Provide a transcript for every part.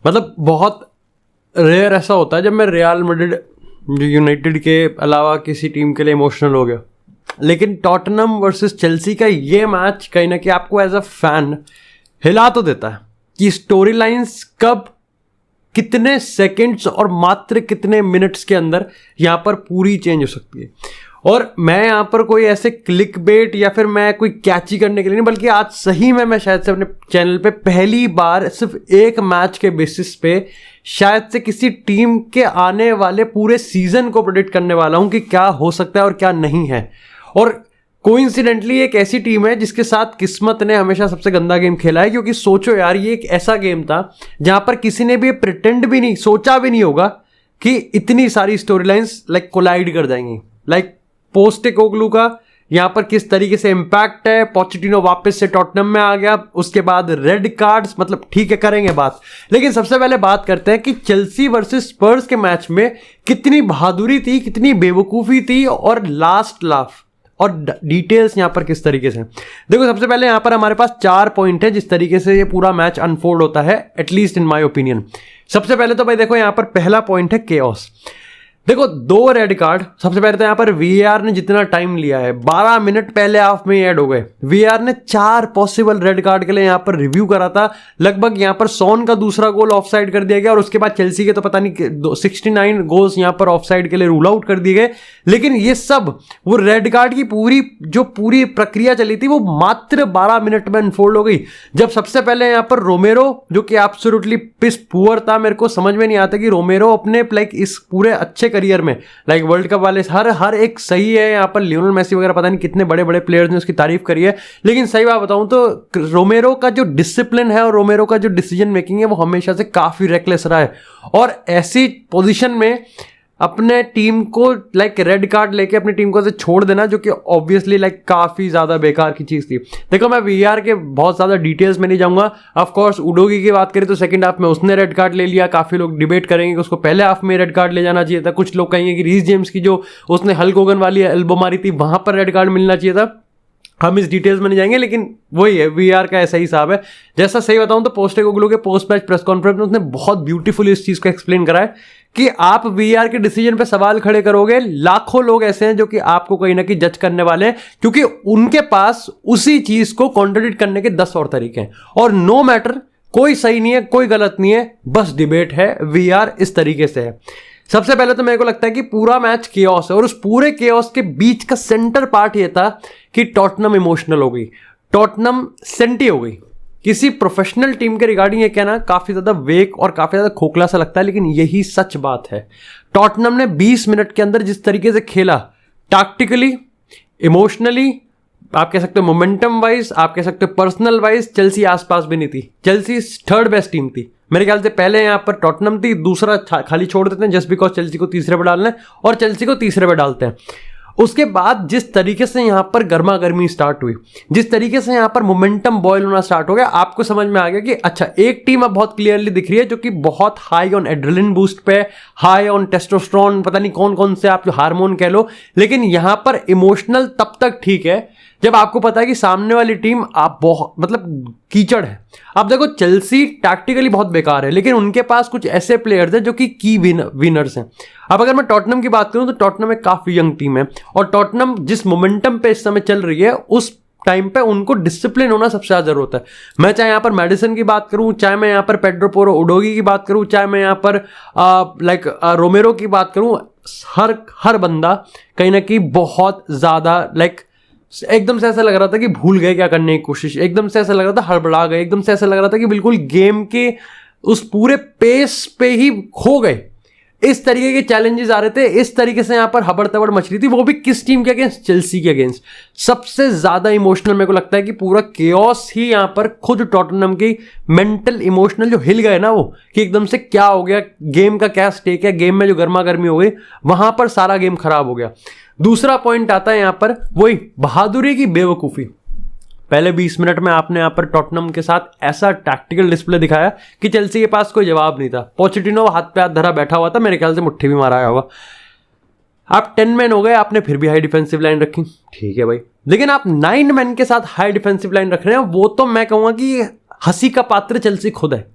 मतलब बहुत रेयर ऐसा होता है जब मैं रियल मैड्रिड यूनाइटेड के अलावा किसी टीम के लिए इमोशनल हो गया, लेकिन टॉटनहम वर्सेस चेल्सी का ये मैच कहीं ना कहीं आपको एज अ फैन हिला तो देता है कि स्टोरी लाइन्स कब कितने सेकंड्स और मात्र कितने मिनट्स के अंदर यहाँ पर पूरी चेंज हो सकती है। और मैं यहाँ पर कोई ऐसे क्लिक बेट या फिर मैं कोई कैची करने के लिए नहीं, बल्कि आज सही में मैं शायद से अपने चैनल पे पहली बार सिर्फ एक मैच के बेसिस पे शायद से किसी टीम के आने वाले पूरे सीजन को प्रेडिक्ट करने वाला हूँ कि क्या हो सकता है और क्या नहीं है। और कोइंसिडेंटली एक ऐसी टीम है जिसके साथ किस्मत ने हमेशा सबसे गंदा गेम खेला है, क्योंकि सोचो यार ये एक ऐसा गेम था जहां पर किसी ने भी प्रिटेंड भी नहीं सोचा भी नहीं होगा कि इतनी सारी स्टोरी लाइन्स लाइक कोलाइड कर जाएंगी। लाइक पोस्टेकोग्लू का यहां पर किस तरीके से इंपैक्ट है, पोचेटिनो वापस से टॉटनहम में आ गया, उसके बाद रेड कार्ड्स, मतलब ठीक है करेंगे बात, लेकिन सबसे पहले बात करते हैं कि चेल्सी वर्सेस स्पर्स के मैच में कितनी बहादुरी थी, कितनी बेवकूफ़ी थी और लास्ट लाफ और डिटेल्स यहां पर किस तरीके से। देखो सबसे पहले यहां पर हमारे पास 4 पॉइंट है जिस तरीके से ये पूरा मैच अनफोल्ड होता है, एटलीस्ट इन माय ओपिनियन। सबसे पहले तो भाई देखो यहां पर पहला पॉइंट है केओस। देखो 2 रेड कार्ड, सबसे पहले तो यहां पर वीआर ने जितना टाइम लिया है 12 मिनट पहले हाफ में ऐड हो गए। वीआर ने 4 पॉसिबल रेड कार्ड के लिए यहां पर रिव्यू करा था। लगभग यहां पर सोन का दूसरा गोल ऑफसाइड कर दिया गया और उसके बाद चेल्सी के तो पता नहीं 69 गोल्स यहां पर ऑफसाइड के लिए रूल आउट कर दिए गए। लेकिन ये सब वो रेड कार्ड की पूरी प्रक्रिया चली थी वो मात्र 12 मिनट में अनफोल्ड हो गई। जब सबसे पहले यहां पर रोमेरो, जो कि एब्सोल्युटली पिस पुअर था, मेरे को समझ में नहीं आता कि रोमेरो अपने लाइक इस पूरे अच्छे करियर में लाइक वर्ल्ड कप वाले हर एक सही है। यहां पर लियोनेल मेसी वगैरह पता नहीं कितने बड़े बड़े प्लेयर्स ने उसकी तारीफ करी है, लेकिन सही बात बताऊं तो रोमेरो का जो डिसिप्लिन है और रोमेरो का जो डिसीजन मेकिंग है वो हमेशा से काफी रेकलेस रहा है। और ऐसी पोजीशन में अपने टीम को लाइक रेड कार्ड लेके अपनी टीम को से छोड़ देना, जो कि ऑब्वियसली लाइक काफी ज्यादा बेकार की चीज थी। देखो मैं वीआर के बहुत ज्यादा डिटेल्स में नहीं जाऊंगा। ऑफ कोर्स उडोगी की बात करें तो सेकंड हाफ में उसने रेड कार्ड ले लिया, काफी लोग डिबेट करेंगे कि उसको पहले हाफ में रेड कार्ड ले जाना चाहिए था। कुछ लोग कहेंगे कि रीस जेम्स की जो उसने हल्क होगन वाली एल्बो मारी थी वहां पर रेड कार्ड मिलना चाहिए था। हम इस डिटेल्स में नहीं जाएंगे, लेकिन वही है वीआर का ऐसा ही हिसाब है। जैसा सही बताऊं तो पोस्टेकोग्लू के पोस्ट मैच प्रेस कॉन्फ्रेंस में उसने बहुत ब्यूटीफुली इस चीज को एक्सप्लेन करा है कि आप वीआर के डिसीजन पे सवाल खड़े करोगे, लाखों लोग ऐसे हैं जो कि आपको कहीं ना कहीं जज करने वाले हैं, क्योंकि उनके पास उसी चीज को कॉन्ट्रडिक्ट करने के 10 और तरीके हैं। और नो मैटर, कोई सही नहीं है कोई गलत नहीं है, बस डिबेट है। वीआर इस तरीके से है। सबसे पहले तो मेरे को लगता है कि पूरा मैच केओस है और उस पूरे केओस के बीच का सेंटर पार्ट ये था कि टॉटनहम इमोशनल हो गई, टॉटनहम सेंटी हो गई। किसी प्रोफेशनल टीम के रिगार्डिंग ये कहना काफी ज्यादा वेक और काफी ज्यादा खोखला सा लगता है, लेकिन यही सच बात है। टॉटनहम ने 20 मिनट के अंदर जिस तरीके से खेला, टैक्टिकली, इमोशनली, आप कह सकते हो मोमेंटम वाइज, आप कह सकते हो पर्सनल वाइज, चेल्सी आसपास भी नहीं थी। चेल्सी 3rd बेस्ट टीम थी मेरे ख्याल से। पहले यहां पर टॉटनहम थी, दूसरा खाली छोड़ देते हैं जस्ट बिकॉज चेल्सी को तीसरे पे डालना है और चेल्सी को तीसरे पे डालते हैं। उसके बाद जिस तरीके से यहां पर गर्मा गर्मी स्टार्ट हुई, जिस तरीके से यहां पर मोमेंटम बॉयल होना स्टार्ट हो गया, आपको समझ में आ गया कि अच्छा एक टीम अब बहुत क्लियरली दिख रही है जो कि बहुत हाई ऑन एड्रेनलिन बूस्ट पे, हाई ऑन टेस्टोस्टेरोन, पता नहीं कौन कौन से आप जो हार्मोन कह लो, लेकिन यहां पर इमोशनल तब तक ठीक है जब आपको पता है कि सामने वाली टीम आप बहुत मतलब कीचड़ है। अब देखो चेल्सी टैक्टिकली बहुत बेकार है, लेकिन उनके पास कुछ ऐसे प्लेयर्स हैं जो कि की विनर्स हैं। अब अगर मैं टॉटनहम की बात करूं तो टॉटनहम एक काफी यंग टीम है और टॉटनहम जिस मोमेंटम पे इस समय चल रही है उस टाइम पे उनको डिसिप्लिन होना सबसे ज्यादा जरूरत है। मैं चाहे यहां पर मेडिसन की बात करूं, चाहे मैं यहां पर पेड्रो पोरो उडोगी की बात करूं, चाहे मैं यहां पर रोमेरो की बात करूं, हर बंदा कहीं ना कहीं बहुत ज्यादा एकदम से ऐसा लग रहा था कि भूल गए क्या करने की कोशिश, एकदम से ऐसा लग रहा था हड़बड़ा गए, एकदम से ऐसा लग रहा था कि बिल्कुल गेम के उस पूरे पेस पे ही खो गए। इस तरीके के चैलेंजेस आ रहे थे, इस तरीके से यहां पर हबड़ तबड़ मच रही थी, वो भी किस टीम के अगेंस्ट, चेल्सी के अगेंस्ट। सबसे ज्यादा इमोशनल मेरे को लगता है कि पूरा केओस ही यहां पर खुद टॉटनहम की मेंटल इमोशनल जो हिल गए ना वो, कि एकदम से क्या हो गया, गेम का क्या स्टेक है, गेम में जो गर्मा गर्मी हो गई, वहां पर सारा गेम खराब हो गया। दूसरा पॉइंट आता है यहां पर वही बहादुरी की बेवकूफी। पहले 20 मिनट में आपने यहां पर टॉटनहम के साथ ऐसा टैक्टिकल डिस्प्ले दिखाया कि चेल्सी के पास कोई जवाब नहीं था। पोचेटिनो हाथ पे हाथ धरा बैठा हुआ था, मेरे ख्याल से मुट्ठी भी मारा होगा। आप 10 मैन हो गए, आपने फिर भी हाई डिफेंसिव लाइन रखी, ठीक है भाई, लेकिन आप 9 मैन के साथ हाई डिफेंसिव लाइन रख रहे हैं, वो तो मैं कहूंगा कि हंसी का पात्र चेल्सी खुद है।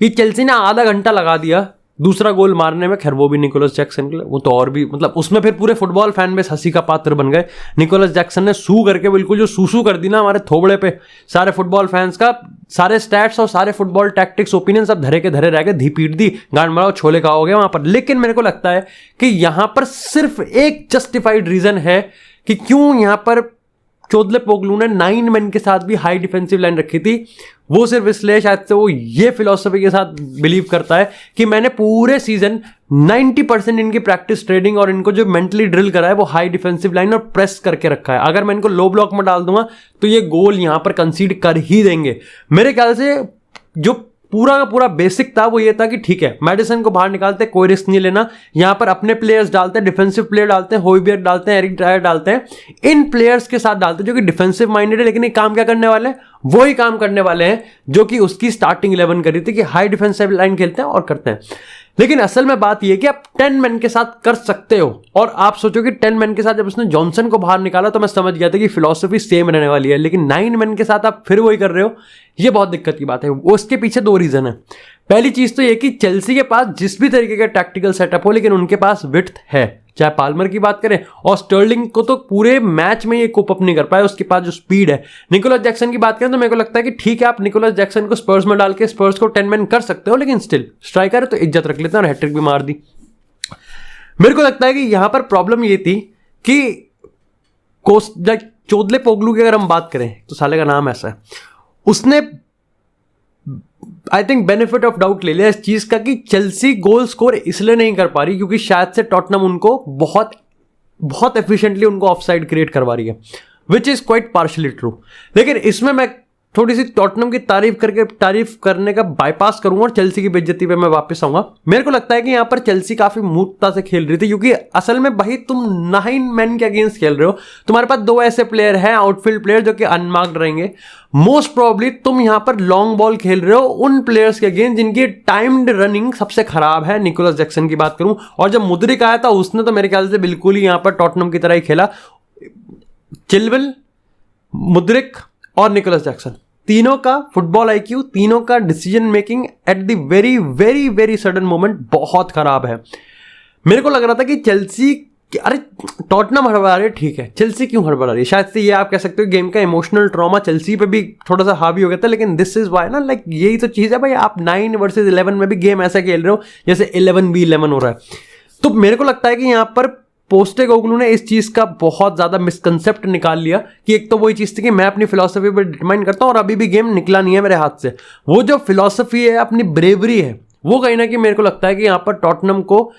कि चेल्सी ने आधा घंटा लगा दिया दूसरा गोल मारने में, खैर वो भी निकोलस जैक्सन के लिए, वो तो और भी मतलब उसमें फिर पूरे फुटबॉल फैन बेस हंसी का पात्र बन गए। निकोलस जैक्सन ने सू करके बिल्कुल जो सूसू कर दी ना हमारे थोबड़े पे सारे फुटबॉल फैंस का, सारे स्टैट्स और सारे फुटबॉल टैक्टिक्स ओपिनियन सब धरे के धरे रह गए, धी पीट दी, गांड मराओ छोले का हो गया वहां पर। लेकिन मेरे को लगता है कि यहां पर सिर्फ एक जस्टिफाइड रीजन है कि क्यों यहां पर चोदलेपोग्लू ने 9 मैन के साथ भी हाई डिफेंसिव लाइन रखी थी। वो सिर्फ इसलिए शायद से वो ये फिलॉसफी के साथ बिलीव करता है कि मैंने पूरे सीजन 90% इनकी प्रैक्टिस ट्रेनिंग और इनको जो मेंटली ड्रिल करा है वो हाई डिफेंसिव लाइन और प्रेस करके रखा है। अगर मैं इनको लो ब्लॉक में डाल दूंगा तो ये गोल यहां पर कंसीड कर ही देंगे। मेरे ख्याल से जो पूरा का पूरा बेसिक था वो ये था कि ठीक है मैडिसन को बाहर निकालते, कोई रिस्क नहीं लेना, यहां पर अपने प्लेयर्स डालते हैं, डिफेंसिव प्लेयर डालते हैं, होइबियर डालते हैं, एरिक डायर डालते हैं, इन प्लेयर्स के साथ डालते हैं जो कि डिफेंसिव माइंडेड है। लेकिन ये काम क्या करने वाले हैं, वही काम करने वाले हैं जो कि उसकी स्टार्टिंग 11 करी थी कि हाई डिफेंसिव लाइन खेलते हैं और करते हैं। लेकिन असल में बात यह कि आप 10 मैन के साथ कर सकते हो। और आप सोचो कि 10 मैन के साथ जब उसने जॉनसन को बाहर निकाला तो मैं समझ गया था कि फिलॉसफी सेम रहने वाली है। लेकिन 9 मैन के साथ आप फिर वही कर रहे हो, ये बहुत दिक्कत की बात है। उसके पीछे 2 रीजन है। पहली चीज तो ये कि चेल्सी के पास जिस भी तरीके का टैक्टिकल सेटअप हो, लेकिन उनके पास विड्थ है। चाहे पाल्मर की बात करें और स्टर्लिंग को तो पूरे मैच में ये कोप अप नहीं कर पाए, उसके पास जो स्पीड है। निकोलस जैक्सन की बात करें तो मेरे को लगता है कि ठीक है आप निकोलस जैक्सन को स्पर्स में डाल के स्पर्स को 10 मैन कर सकते हो, लेकिन स्टिल स्ट्राइकर है तो इज्जत रख लेते हैं और हैट्रिक भी मार दी। मेरे को लगता है कि यहां पर प्रॉब्लम ये थी कि चोदलेपोग्लू की अगर हम बात करें तो साले का नाम ऐसा है, उसने I think benefit of doubt ले लिया इस चीज का कि चेल्सी गोल स्कोर इसलिए नहीं कर पा रही क्योंकि शायद से टॉटनम उनको बहुत बहुत एफिशिएंटली उनको ऑफसाइड क्रिएट करवा रही है, which is quite partially true. लेकिन इसमें मैं थोड़ी सी टॉटनम की तारीफ करने का बाईपास करूंगा और चेल्सी की बेइज्जती पे मैं वापस आऊंगा। मेरे को लगता है कि यहां पर चेल्सी काफी मूर्खता से खेल रही थी क्योंकि असल में भाई तुम 9 मैन के अगेंस्ट खेल रहे हो, तुम्हारे पास 2 ऐसे प्लेयर हैं आउटफील्ड प्लेयर जो कि अनमार्क्ड रहेंगे। मोस्ट प्रोबेबली तुम यहां पर लॉन्ग बॉल खेल रहे हो उन प्लेयर्स के अगेंस्ट जिनकी टाइम्ड रनिंग सबसे खराब है। निकोलस जैक्सन की बात करूं, और जब मुद्रिक आया था उसने तो मेरे ख्याल से बिल्कुल ही यहां पर टॉटनम की तरह ही खेला। चिल्वेल, मुद्रिक और निकोलस जैक्सन, तीनों का फुटबॉल आईक्यू, तीनों का decision making at the very very very sudden moment बहुत खराब है। मेरे को लग रहा था कि चेल्सी, अरे टॉटनम हड़बड़ा रही है ठीक है, चेल्सी क्यों हड़बड़ा रही है? शायद से ये आप कह सकते हो गेम का इमोशनल ट्रॉमा चेल्सी पे भी थोड़ा सा हावी हो गया था। लेकिन दिस इज वाई ना, लाइक यही तो चीज़ है भाई, आप 9 वर्सेस 11 में भी गेम ऐसा खेल रहे हो जैसे 11v11 हो रहा है। तो मेरे को लगता है कि यहाँ पर पोस्टेकोग्लू ने इस चीज का बहुत ज्यादा मिसकंसेप्ट निकाल लिया कि एक तो वही चीज थी कि मैं अपनी फिलॉसफी पर डिटरमाइन करता हूं और अभी भी गेम निकला नहीं है मेरे हाथ से। वो जो फिलॉसफी है, अपनी ब्रेवरी है, वो कहीं ना कहीं मेरे को लगता है कि यहां पर टॉटनम को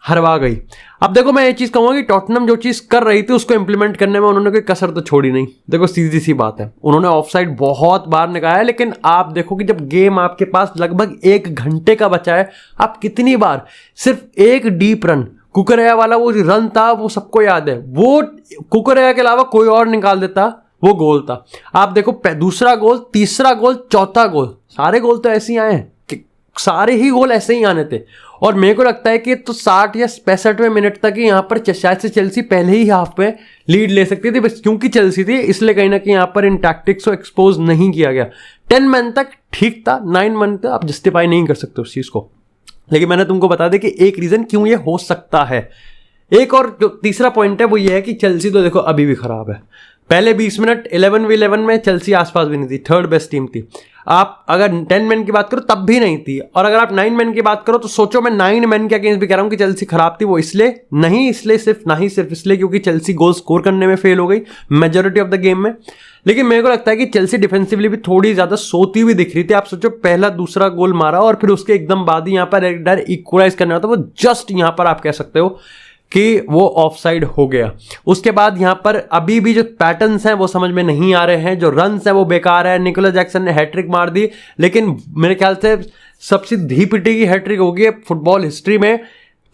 हरवा गई। अब देखो मैं ये चीज कहूंगा कि टॉटनम जो चीज कर रही थी उसको इंप्लीमेंट करने में उन्होंने कोई कसर तो छोड़ी नहीं। देखो सीधी सी बात है, उन्होंने ऑफसाइड बहुत बार निकाला है, लेकिन आप देखो कि जब गेम आपके पास लगभग 1 घंटे का बचा है, आप कितनी बार सिर्फ एक डीप रन, कुकरेया वाला वो रन था वो सबको याद है, वो कुकरेया के अलावा कोई और निकाल देता वो गोल था। आप देखो दूसरा गोल, तीसरा गोल, चौथा गोल, सारे गोल तो ऐसे ही आए हैं कि सारे ही गोल ऐसे ही आने थे। और मेरे को लगता है कि तो 60 या 65वें मिनट तक ही यहाँ पर शायद से चेल्सी पहले ही हाफ पे लीड ले सकती थी, बस क्योंकि चेल्सी थी इसलिए कहीं ना कहीं यहाँ पर इन टैक्टिक्स को एक्सपोज नहीं किया गया। 10 मैन तक ठीक था, 9 मैन तक आप जस्टिफाई नहीं कर सकते उस चीज को। लेकिन मैंने तुमको बता दें कि एक रीजन क्यों ये हो सकता है। एक और जो तीसरा पॉइंट है वो ये है कि चेल्सी तो देखो अभी भी खराब है। पहले 20 मिनट 11v11 में चेल्सी आसपास भी नहीं थी, 3rd बेस्ट टीम थी। आप अगर 10 मैन की बात करो तब भी नहीं थी, और अगर आप 9 मैन की बात करो तो सोचो मैं 9 मैन के अगेंस्ट भी कह रहा हूं कि चेल्सी खराब थी। वो इसलिए नहीं, सिर्फ इसलिए क्योंकि चेल्सी गोल स्कोर करने में फेल हो गई मेजोरिटी ऑफ द गेम में। लेकिन मेरे को लगता है कि चेल्सी डिफेंसिवली भी थोड़ी ज्यादा सोती हुई दिख रही थी। आप सोचो पहला दूसरा गोल मारा और फिर उसके एकदम बाद ही यहाँ पर इक्वलाइज करना होता, वो जस्ट यहाँ पर आप कह सकते हो कि वो ऑफसाइड हो गया। उसके बाद यहां पर अभी भी जो पैटर्न्स हैं वो समझ में नहीं आ रहे हैं, जो रन्स हैं वो बेकार है। निकोलस जैक्सन ने हैट्रिक मार दी, लेकिन मेरे ख्याल से सबसे धी पिटी की हैट्रिक होगी फुटबॉल हिस्ट्री में।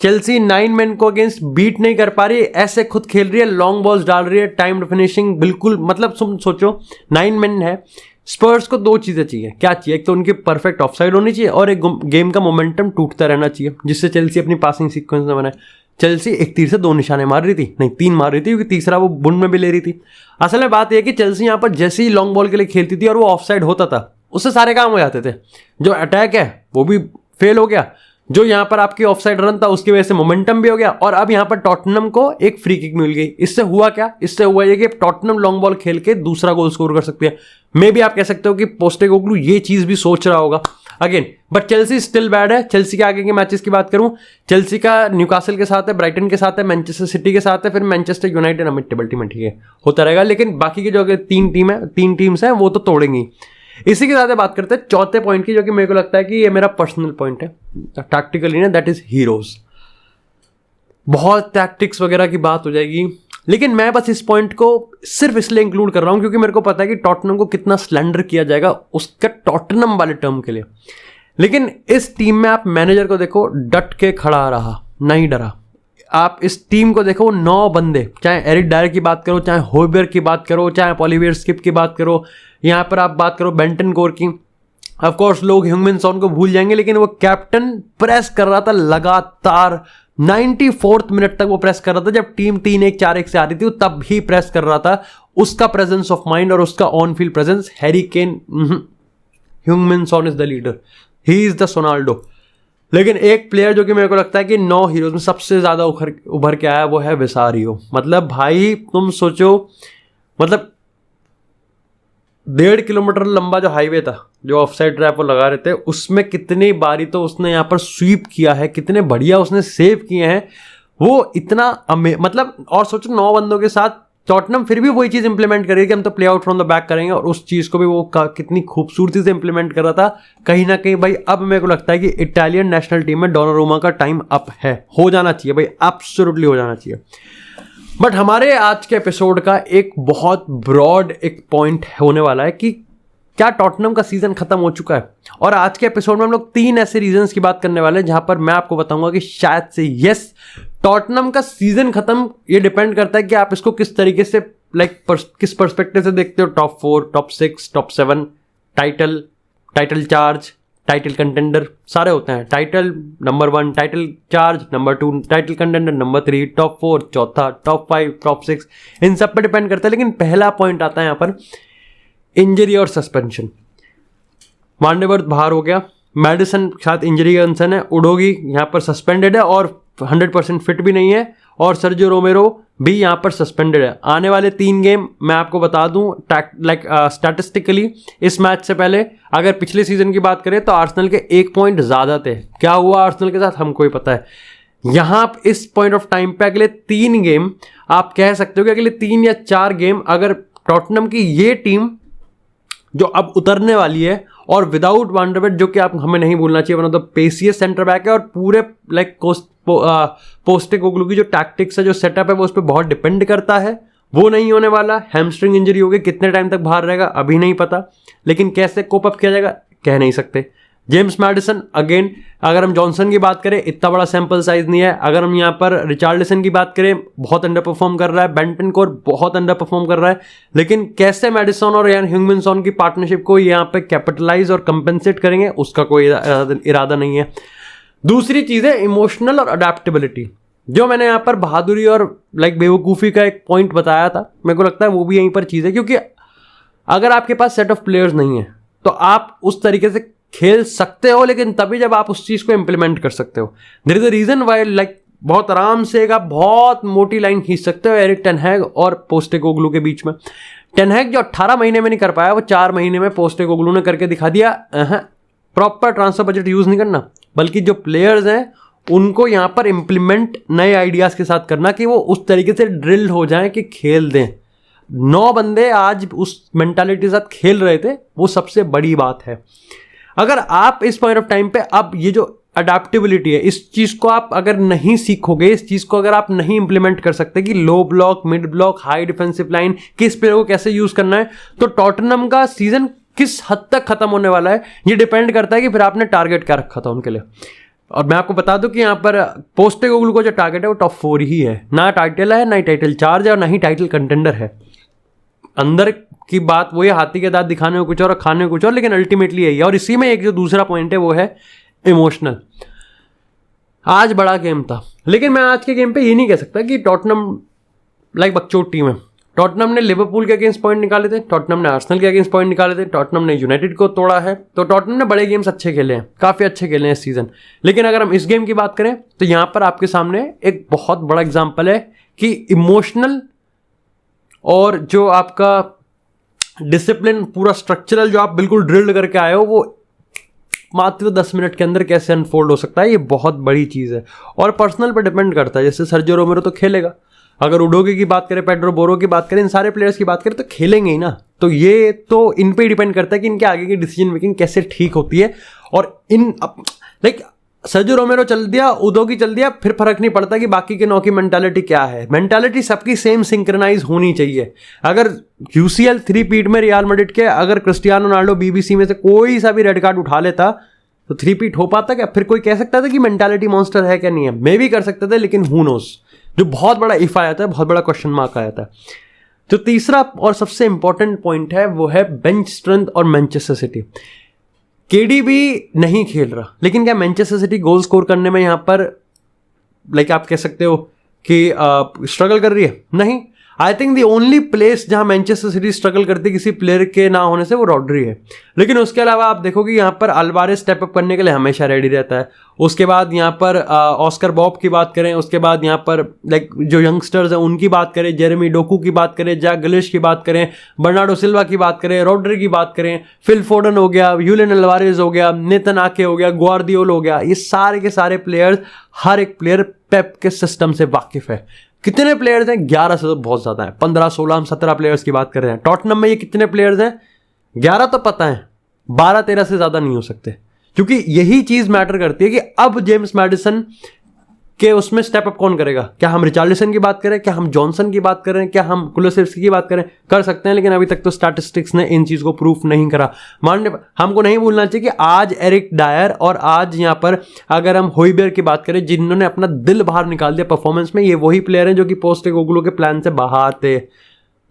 चेल्सी 9 मैन को अगेंस्ट बीट नहीं कर पा रही, ऐसे खुद खेल रही है, लॉन्ग बॉल्स डाल रही है, टाइम्ड फिनिशिंग बिल्कुल, मतलब तुम सोचो 9 मैन है। स्पर्स को 2 चीजें चाहिए, क्या चाहिए? एक तो उनकी परफेक्ट ऑफसाइड होनी चाहिए और एक गेम का मोमेंटम टूटता रहना चाहिए जिससे चेल्सी अपनी पासिंग सीक्वेंस में बनाए। चेल्सी एक तीर से 2 निशाने मार रही थी, नहीं 3 मार रही थी, क्योंकि तीसरा वो बुंड में भी ले रही थी। असल में बात यह कि चेल्सी यहाँ पर जैसे ही लॉन्ग बॉल के लिए खेलती थी और वो ऑफसाइड होता था उससे सारे काम हो जाते थे। जो अटैक है वो भी फेल हो गया, जो यहाँ पर आपकी ऑफसाइड रन था उसकी वजह से मोमेंटम भी हो गया, और अब यहाँ पर टॉटनम को एक फ्री किक मिल गई। इससे हुआ क्या? इससे हुआ ये कि टॉटनम लॉन्ग बॉल खेल के दूसरा गोल स्कोर कर सकती है। मे भी आप कह सकते हो कि पोस्टेकोग्लू ये चीज भी सोच रहा होगा again, but Chelsea still bad है। चेल्सी के आगे के मैचेस की बात करूं, चेल्सी का न्यूकासल के साथ है, ब्राइटन के साथ है, मैनचेस्टर सिटी के साथ है, फिर Manchester United mid table team है, ठीक है होता रहेगा, लेकिन बाकी की जो तीन टीम्स हैं वो तो तोड़ेंगी। इसी के साथ बात करते हैं चौथे पॉइंट की, जो कि मेरे को लगता है कि ये मेरा पर्सनल पॉइंट है टैक्टिकली ना, दैट इज हीरोज। बहुत टैक्टिक्स वगैरह की बात हो जाएगी, लेकिन मैं बस इस पॉइंट को सिर्फ इसलिए इंक्लूड कर रहा हूं क्योंकि मेरे को पता है कि टॉटनम को कितना स्लेंडर किया जाएगा उसका टॉटनम वाले टर्म के लिए। लेकिन इस टीम में आप मैनेजर को देखो, डट के खड़ा रहा, नहीं डरा। आप इस टीम को देखो, 9 बंदे, चाहे एरिक डायर की बात करो, चाहे होइबेयर की बात करो, चाहे ओलिवियर स्किप की बात करो, यहाँ पर आप बात करो बेंटनकोर की। ऑफ कोर्स लोग ह्यूंगमिन सॉन को भूल जाएंगे, लेकिन वो कैप्टन प्रेस कर रहा था लगातार 94th मिनट तक वो प्रेस कर रहा था। जब टीम 3-1 4-1 से आ रही थी तब भी प्रेस कर रहा था। उसका प्रेजेंस ऑफ माइंड और उसका on field presence, Harry Kane, Heung-min Son is the leader, he is the Sonaldo. लेकिन एक प्लेयर जो कि मेरे को लगता है कि 9 हीरोज में सबसे ज्यादा उभर के आया वो है विसारियो। मतलब भाई तुम सोचो, मतलब 1.5 किलोमीटर लंबा जो हाईवे था जो ऑफसाइड ट्रैप वो लगा रहे थे, उसमें कितनी बारी तो उसने यहाँ पर स्वीप किया है, कितने बढ़िया उसने सेव किए हैं वो, इतना मतलब। और सोचो 9 बंदों के साथ टॉटनम फिर भी वही चीज इंप्लीमेंट करेगी कि हम तो play out from the back करेंगे, और उस चीज को भी वो कितनी खूबसूरती से इंप्लीमेंट कर रहा था। कहीं ना कहीं भाई अब मेरे को लगता है कि इटालियन नेशनल टीम में डोनारूमा का टाइम अप है, हो जाना चाहिए भाई, एब्सोल्युटली हो जाना चाहिए। बट हमारे आज के एपिसोड का एक बहुत ब्रॉड एक पॉइंट होने वाला है कि क्या टॉटनम का सीजन खत्म हो चुका है। और आज के एपिसोड में हम लोग 3 ऐसे रीजंस की बात करने वाले हैं जहां पर मैं आपको बताऊंगा कि शायद से यस टॉटनम का सीजन खत्म। ये डिपेंड करता है कि आप इसको किस तरीके से किस पर्सपेक्टिव से देखते हो। Top 4, top 6, top 7, title charge, title contender सारे होते हैं। Title number 1, title charge number 2, title contender number 3, top 4 चौथा, टॉप 5, टॉप 6, इन सब पे डिपेंड करता है। लेकिन पहला पॉइंट आता है यहाँ पर इंजरी और सस्पेंशन। वांडेवर्थ बाहर हो गया, मैडिसन साथ इंजरी का कंसर्न है, उडोगी यहाँ पर सस्पेंडेड है और 100% फिट भी नहीं है, और सर्जियो रोमेरो भी यहाँ पर सस्पेंडेड है। आने वाले 3 गेम मैं आपको बता दूं स्टैटिस्टिकली इस मैच से पहले अगर पिछले सीजन की बात करें तो आर्सेनल के 1 पॉइंट ज्यादा थे। क्या हुआ आर्सेनल के साथ हमको ही पता है। यहाँ इस पॉइंट ऑफ टाइम पे अगले 3 गेम आप कह सकते हो कि अगले 3 या 4 गेम अगर टॉटनम की ये टीम जो अब उतरने वाली है और विदाउट वांडरवेट, जो कि आप हमें नहीं भूलना चाहिए, one of the paciest centre back है और पूरे पोस्टेकोग्लू की जो टैक्टिक्स है, जो सेटअप है, वो उस पर बहुत डिपेंड करता है। वो नहीं होने वाला। हैमस्ट्रिंग इंजरी होगी, कितने टाइम तक बाहर रहेगा अभी नहीं पता, लेकिन कैसे कोप अप किया जाएगा कह नहीं सकते। जेम्स मैडिसन अगेन, अगर हम जॉनसन की बात करें इतना बड़ा सैंपल साइज नहीं है। अगर हम यहाँ पर रिचार्लिसन की बात करें बहुत अंडर परफॉर्म कर रहा है, बेंटनकोर बहुत अंडर परफॉर्म कर रहा है, लेकिन कैसे मैडिसन और ह्यूंगमिन सॉन की पार्टनरशिप को यहाँ पे कैपिटलाइज और कंपेंसेट करेंगे उसका कोई इरादा नहीं है। दूसरी चीज है इमोशनल और अडेप्टेबिलिटी। जो मैंने यहाँ पर बहादुरी और बेवकूफ़ी का एक पॉइंट बताया था, मेरे को लगता है वो भी यहीं पर चीज़ है, क्योंकि अगर आपके पास सेट ऑफ प्लेयर्स नहीं है तो आप उस तरीके से खेल सकते हो, लेकिन तभी जब आप उस चीज़ को इंप्लीमेंट कर सकते हो। There is a reason why बहुत आराम से आप बहुत मोटी लाइन खींच सकते हो एरिक टेन हैग और पोस्टेकोग्लू के बीच में। टेन हैग जो 18 महीने में नहीं कर पाया वो 4 महीने में पोस्टेकोग्लू ने करके दिखा दिया। प्रॉपर ट्रांसफर बजट यूज नहीं करना, बल्कि जो प्लेयर्स हैं उनको यहाँ पर इंप्लीमेंट नए आइडियाज के साथ करना कि वो उस तरीके से ड्रिल हो जाएं कि खेल दें। 9 बंदे आज उस मेंटालिटी के साथ खेल रहे थे, वो सबसे बड़ी बात है। अगर आप इस पॉइंट ऑफ टाइम पे अब ये जो अडेप्टेबिलिटी है, इस चीज को आप अगर नहीं सीखोगे, इस चीज को अगर आप नहीं इंप्लीमेंट कर सकते कि लो block, mid block, high defensive line, किस प्लेयर को कैसे यूज करना है, तो टॉटनहम का सीजन किस हद तक खत्म होने वाला है ये डिपेंड करता है कि फिर आपने टारगेट क्या रखा था उनके लिए। और मैं आपको बता दूं कि यहाँ पर पोस्टेकोग्लू का जो टारगेट है वो टॉप 4 ही है, ना टाइटल है, ना टाइटल चार्ज है, और ना ही टाइटल कंटेंडर है। अंदर की बात वो ये हाथी के दांत दिखाने को कुछ और खाने को कुछ और, लेकिन अल्टीमेटली यही है। और इसी में एक जो दूसरा पॉइंट है वो है इमोशनल। आज बड़ा गेम था, लेकिन मैं आज के गेम पे ये नहीं कह सकता कि टॉटनहम बकचोद टीम है। टॉटनहम ने लिवरपूल के अगेंस्ट पॉइंट निकाले थे, टॉटनहम ने आर्सेनल के अगेंस्ट पॉइंट निकाले थे, टॉटनहम ने यूनाइटेड को तोड़ा है। तो टॉटनहम ने बड़े गेम्स अच्छे खेले हैं, काफ़ी अच्छे खेले हैं इस सीजन। लेकिन अगर हम इस गेम की बात करें तो यहाँ पर आपके सामने एक बहुत बड़ा एग्जाम्पल है कि इमोशनल और जो आपका डिसिप्लिन, पूरा स्ट्रक्चरल जो आप बिल्कुल ड्रिल्ड करके आए हो, वो मात्र 10 मिनट के अंदर कैसे अनफोल्ड हो सकता है। ये बहुत बड़ी चीज़ है और पर्सनल पर डिपेंड करता है। जैसे सर्जियो रोमेरो तो खेलेगा, अगर उडोगे की बात करें, पेड्रो पोरो की बात करें, इन सारे प्लेयर्स की बात करें तो खेलेंगे ही ना। तो ये तो इन पे डिपेंड करता है कि इनके आगे की डिसीजन मेकिंग कैसे ठीक होती है। और इन लाइक सर्जियो रोमेरो चल दिया, उडोगी चल दिया, फिर फर्क नहीं पड़ता कि बाकी के नौ की मेंटालिटी क्या है। मेंटालिटी सबकी सेम सिंक्रोनाइज होनी चाहिए। अगर यूसीएल 3-पीट में रियल मैड्रिड के अगर क्रिस्टियानो रोनाल्डो बीबीसी में से कोई सा भी रेड कार्ड उठा लेता तो 3-पीट हो पाता क्या? फिर कोई कह सकता था कि मेंटालिटी मॉन्स्टर है क्या? नहीं है, मे भी कर सकते थे, लेकिन हु नोस। जो बहुत बड़ा इफ आया था, बहुत बड़ा क्वेश्चन मार्क आया था। तो तीसरा और सबसे इंपॉर्टेंट पॉइंट है वो है बेंच स्ट्रेंथ और मैनचेस्टर सिटी। केडीबी नहीं खेल रहा, लेकिन क्या मैनचेस्टर सिटी गोल स्कोर करने में यहां पर लाइक आप कह सकते हो कि स्ट्रगल कर रही है? नहीं। I think the only place जहां मैनचेस्टर सिटी स्ट्रगल करती है किसी प्लेयर के ना होने से, वो रॉड्री है। लेकिन उसके अलावा आप देखोगे यहाँ पर अल्वारेज स्टेप अप करने के लिए हमेशा रेडी रहता है। उसके बाद यहाँ पर ऑस्कर बॉब की बात करें, उसके बाद यहाँ पर लाइक जो यंगस्टर्स हैं उनकी बात करें, जेरेमी डोकू की बात करें, जैक ग्रिलिश की बात करें, बर्नार्डो सिल्वा की बात करें, रॉड्री की बात करें, फिल फोडन हो गया, यूलियन अल्वारेज हो गया, नेथन आके हो गया, ग्वार्डियोल हो गया, ये सारे के सारे प्लेयर्स, हर एक प्लेयर पेप के सिस्टम से वाकिफ है। कितने प्लेयर्स हैं? 11 से तो बहुत ज़्यादा है। 15, 16, हम 17 प्लेयर्स की बात कर रहे हैं। टॉटनहम में ये कितने प्लेयर्स हैं? 11 तो पता है, 12, 13 से ज़्यादा नहीं हो सकते। क्योंकि यही चीज़ मैटर करती है कि अब जेम्स मैडिसन के उसमें स्टेप अप कौन करेगा। क्या हम रिचार्लिसन की बात करें, क्या हम जॉनसन की बात करें, क्या हम कुलुसेव्स्की की बात करें? कर सकते हैं, लेकिन अभी तक तो स्टैटिस्टिक्स ने इन चीज़ को प्रूफ नहीं करा। हमको नहीं भूलना चाहिए कि आज एरिक डायर और आज यहाँ पर अगर हम होइबेर की बात करें, जिन्होंने अपना दिल बाहर निकाल दिया परफॉर्मेंस में, ये वही प्लेयर हैं जो कि पोस्टेकोग्लू के प्लान से बाहर थे,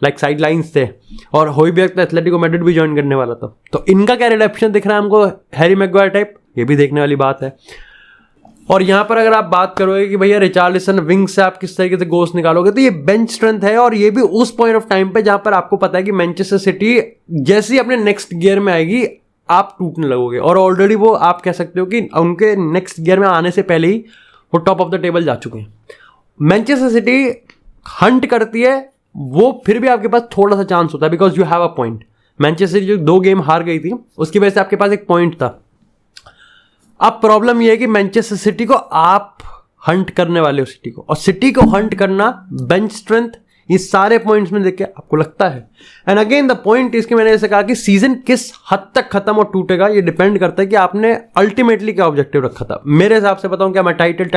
लाइक साइड लाइन्स थे। और होइबेर तो एथलेटिको मैड्रिड भी ज्वाइन करने वाला था। तो इनका क्या रिडेम्पशन दिख रहा है हमको, हैरी मैग्वायर टाइप? ये भी देखने वाली बात है। और यहाँ पर अगर आप बात करोगे कि भैया रिचार्लिसन विंग से आप किस तरीके से गोल्स निकालोगे, तो ये बेंच स्ट्रेंथ है। और ये भी उस पॉइंट ऑफ टाइम पे जहां पर आपको पता है कि मैनचेस्टर सिटी जैसे ही अपने नेक्स्ट गियर में आएगी, आप टूटने लगोगे। और ऑलरेडी वो आप कह सकते हो कि उनके नेक्स्ट गियर में आने से पहले ही वो टॉप ऑफ द टेबल जा चुके हैं। मैनचेस्टर सिटी हंट करती है, वो फिर भी आपके पास थोड़ा सा चांस होता है, because you have a point. Manchester city जो 2 गेम हार गई थी, उसकी वजह से आपके पास एक पॉइंट था। अब प्रॉब्लम यह है कि मैनचेस्टर सिटी को आप हंट करने वाले हो, सिटी को, और सिटी को हंट करना, बेंच स्ट्रेंथ, ये सारे पॉइंट्स में देख के आपको लगता है। एंड अगेन द पॉइंट इसके, मैंने जैसे कहा कि सीजन किस हद तक खत्म और टूटेगा, ये डिपेंड करता है कि आपने अल्टीमेटली क्या ऑब्जेक्टिव रखा था। मेरे हिसाब से बताऊं क्या, मैं टाइटल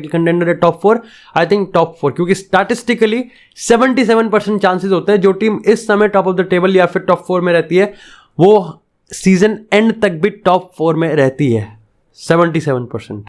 कंटेंडर है टॉप 4, आई थिंक टॉप 4, क्योंकि स्टैटिस्टिकली 77% चांसेस होते हैं जो टीम इस समय टॉप ऑफ द टेबल या फिर टॉप 4 में रहती है, वो सीजन एंड तक भी टॉप 4 में रहती है। 77%।